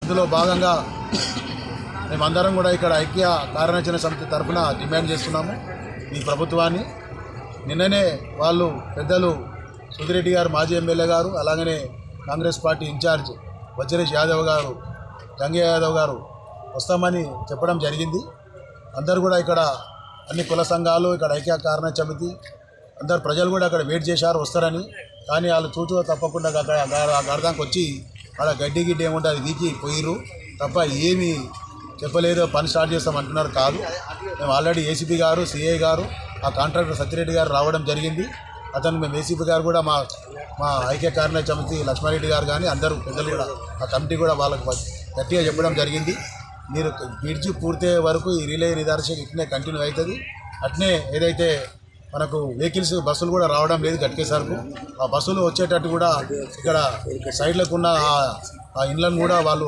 ఇందులో భాగంగా మేమందరం కూడా ఇక్కడ ఐక్య కార్యాచరణ సమితి తరఫున డిమాండ్ చేస్తున్నాము ఈ ప్రభుత్వాన్ని. నిన్ననే వాళ్ళు పెద్దలు సుధిరెడ్డి గారు, మాజీ ఎమ్మెల్యే గారు, అలాగనే కాంగ్రెస్ పార్టీ ఇన్ఛార్జ్ వజ్రేష్ యాదవ్ గారు, గంగయ్య యాదవ్ గారు వస్తామని చెప్పడం జరిగింది. అందరూ కూడా ఇక్కడ అన్ని కుల సంఘాలు, ఇక్కడ ఐక్య కార్యాచరణ సమితి అందరు ప్రజలు కూడా అక్కడ వెయిట్ చేశారు వస్తారని. కానీ వాళ్ళు చూచూ తప్పకుండా గడదానికి వచ్చి అక్కడ గడ్డి ఏముంటే అది వీకి పోయిర్రు తప్ప ఏమీ చెప్పలేదు. పని స్టార్ట్ చేస్తామంటున్నారు. కాదు, మేము ఆల్రెడీ ఏసీపీ గారు, సిఐ గారు, ఆ కాంట్రాక్టర్ సత్యరెడ్డి గారు రావడం జరిగింది. అతను మేము ఏసీపీ గారు కూడా మా ఐక్య కార్యాచరణ సమితి లక్ష్మారెడ్డి గారు కానీ అందరూ పెద్దలు కూడా ఆ కమిటీ కూడా వాళ్ళకి గట్టిగా చెప్పడం జరిగింది. మీరు బ్రిడ్జి పూర్తయ్యే వరకు ఈ రిలే నిదర్శనం ఇట్నే కంటిన్యూ అవుతుంది. అట్నే ఏదైతే మనకు వెహికల్స్ బస్సులు కూడా రావడం లేదు గట్కేసరకు, ఆ బస్సులు వచ్చేటట్టు కూడా ఇక్కడ సైడ్లకు ఉన్న ఆ ఇండ్లను కూడా వాళ్ళు